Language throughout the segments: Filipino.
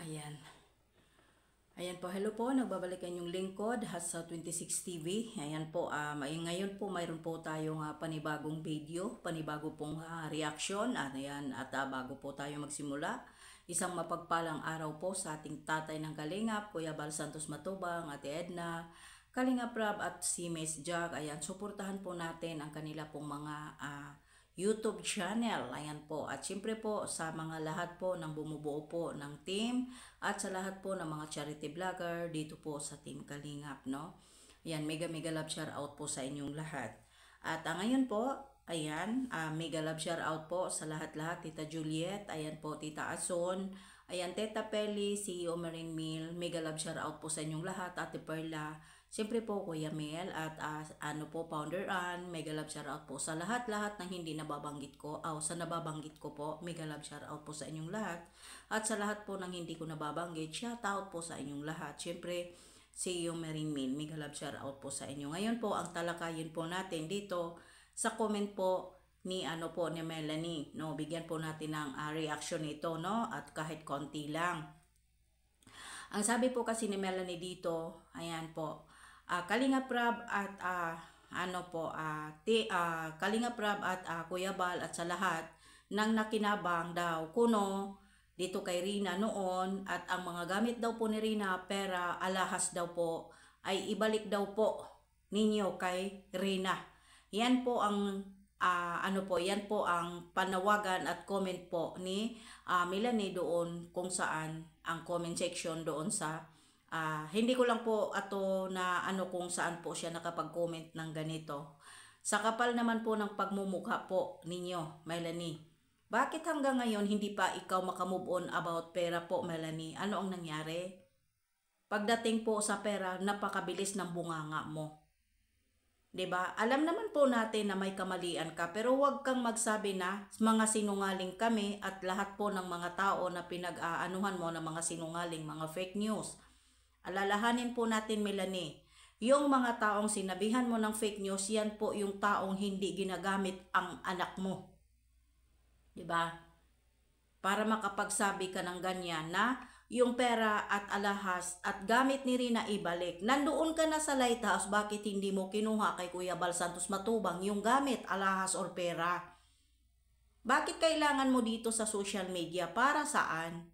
Ayan. Ayan po, hello po, nagbabalik yung lingkod sa 26 TV. Ayan po, ngayon po mayroon po tayong panibagong video, panibago pong reaction. Ayan, at bago po tayo magsimula, isang mapagpalang araw po sa ating tatay ng Kalingap, Kuya Bal Santos Matubang, Ate Edna, Kalingap Rab at si Miss Jack. Ayan, suportahan po natin ang kanila pong mga YouTube channel. Ayan po. At siyempre po sa mga lahat po ng bumubuo po ng team at sa lahat po ng mga charity vlogger dito po sa Team Kalingap, no? Ayan, mega love shout out po sa inyong lahat. At ngayon po, ayan, mega love shout out po sa lahat-lahat. Tita Juliet, ayan po, Tita Ason, ayan, Teta Peli, CEO Marine Mill, mega love shout out po sa inyong lahat. Ate Perla, siyempre po Kuya Mel at Founder Ann, mega love shout out po sa lahat-lahat ng hindi nababanggit ko, sa nababanggit ko po, mega love shout out po sa inyong lahat. At sa lahat po ng hindi ko nababanggit, shout out po sa inyong lahat. Siyempre, CEO Marine Mill, mega love shout out po sa inyo. Ngayon po, ang talakayin po natin dito sa comment po ni ni Melanie, no? Bigyan po natin ng reaction nito, no? At kahit konti lang. Ang sabi po kasi ni Melanie dito, ayan po, Kalingap Rab at Kalingap Rab at Kuya Bal at sa lahat nang nakinabang daw kuno dito kay Rina noon, at ang mga gamit daw po ni Rina, pera, alahas daw po, ay ibalik daw po ninyo kay Rina. Yan po ang yan po ang panawagan at comment po ni Melanie doon kung saan ang comment section doon sa hindi ko lang po ato na kung saan po siya nakapag-comment ng ganito. Sa kapal naman po ng pagmumukha po ninyo, Melanie. Bakit hanggang ngayon hindi pa ikaw makamove on about pera po, Melanie? Ano ang nangyari? Pagdating po sa pera, napakabilis ng bunganga mo. 'Di ba? Alam naman po natin na may kamalian ka, pero huwag kang magsabi na mga sinungaling kami at lahat po ng mga tao na pinag-aanuhan mo ng mga sinungaling, mga fake news. Alalahanin po natin, Melanie, yung mga taong sinabihan mo ng fake news, yan po yung taong hindi ginagamit ang anak mo. 'Di ba? Para makapagsabi ka ng ganyan na yung pera at alahas at gamit ni Rina ibalik. Nandoon ka na sa lighthouse, bakit hindi mo kinuha kay Kuya Bal Santos Matubang yung gamit, alahas or pera? Bakit kailangan mo dito sa social media? Para saan?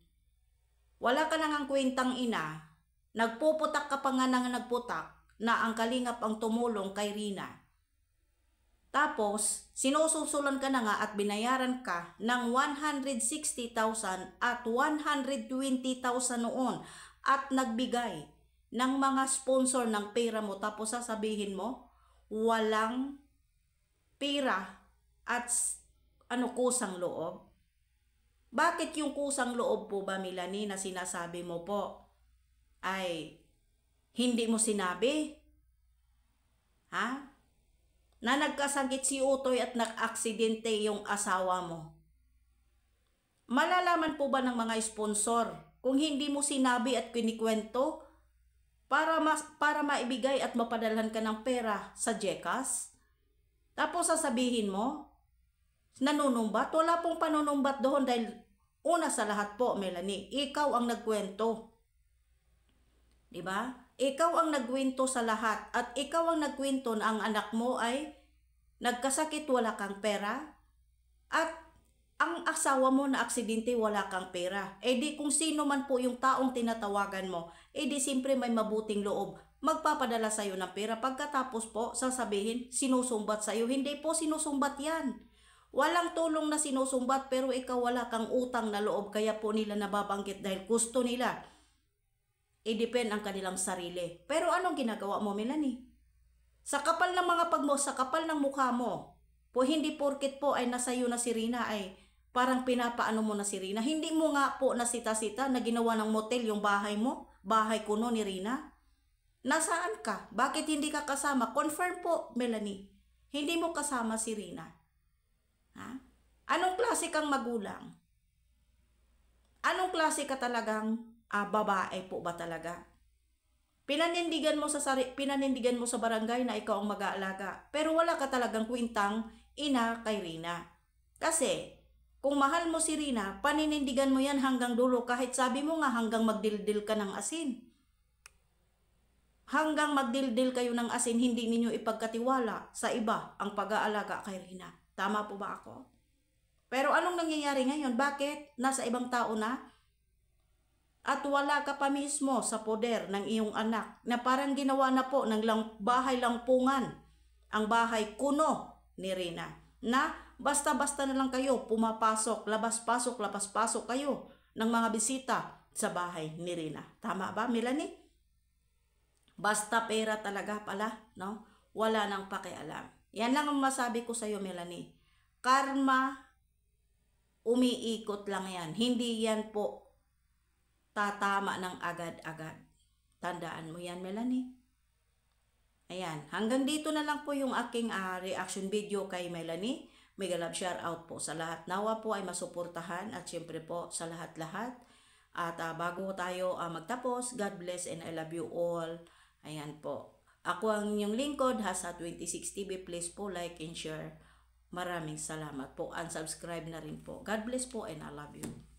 Wala ka nang kwentang ina. Nagpuputak ka pa nga nang nagputak na ang Kalingap ang tumulong kay Rina. Tapos, sinususulan ka na nga at binayaran ka ng 160,000 at 120,000 noon at nagbigay ng mga sponsor ng pera mo, tapos sasabihin mo, walang pera at kusang loob? Bakit yung kusang loob po ba, Melanie, na sinasabi mo po ay hindi mo sinabi? Ha? Na nagkasakit si Utoy at nag-aksidente yung asawa mo. Malalaman po ba ng mga sponsor kung hindi mo sinabi at kinikwento para maibigay at mapadalhan ka ng pera sa GCash? Tapos sasabihin mo, nanunumbat? Wala pong panunumbat doon dahil una sa lahat po, Melanie, ikaw ang nagkwento. 'Di ba? Ikaw ang nagkwento sa lahat at ikaw ang nagkwento na ang anak mo ay nagkasakit, wala kang pera, at ang asawa mo na aksidente, wala kang pera. Di kung sino man po yung taong tinatawagan mo, di siyempre may mabuting loob, magpapadala sa'yo ng pera. Pagkatapos po, sasabihin, sinusumbat sa'yo. Hindi po sinusumbat yan. Walang tulong na sinusumbat, pero ikaw wala kang utang na loob, kaya po nila nababanggit dahil gusto nila i-depend ang kanilang sarili. Pero anong ginagawa mo, Melanie? Sa kapal ng mga sa kapal ng mukha mo, po hindi porket po ay nasa iyo na si Rina ay parang pinapaano mo na si Rina. Hindi mo nga po nasita-sita na ginawa ng motel yung bahay mo, bahay kuno ni Rina. Nasaan ka? Bakit hindi ka kasama? Confirm po, Melanie. Hindi mo kasama si Rina. Ha? Anong klase kang magulang? Anong klase ka talagang babae po ba talaga? Pinanindigan mo sa barangay na ikaw ang mag-aalaga, pero wala ka talagang kwentang ina kay Rina. Kasi Kung mahal mo si Rina, paninindigan mo yan hanggang dulo kahit sabi mo nga hanggang magdildil ka ng asin. Hanggang magdildil kayo ng asin, hindi ninyo ipagkatiwala sa iba ang pag-aalaga kay Rina. Tama po ba ako? Pero anong nangyayari ngayon? Bakit? Nasa ibang tao na? At wala ka pa mismo sa poder ng iyong anak na parang ginawa na po ng bahay langpungan ang bahay kuno ni Rina. Na basta-basta na lang kayo pumapasok, labas-pasok kayo ng mga bisita sa bahay ni Rina. Tama ba, Melanie? Basta pera talaga pala, no? Wala nang pakialam. Yan lang ang masabi ko sa iyo, Melanie. Karma, umiikot lang yan. Hindi yan po tatama ng agad-agad. Tandaan mo yan, Melanie. Ayan, hanggang dito na lang po yung aking reaction video kay Melanie. Mega love shout out po sa lahat. Nawa po ay masuportahan at syempre po sa lahat-lahat. At bago tayo magtapos, God bless and I love you all. Ayan po. Ako ang inyong lingkod, Hasa26TV. Please po like and share. Maraming salamat po. Unsubscribe na rin po. God bless po and I love you.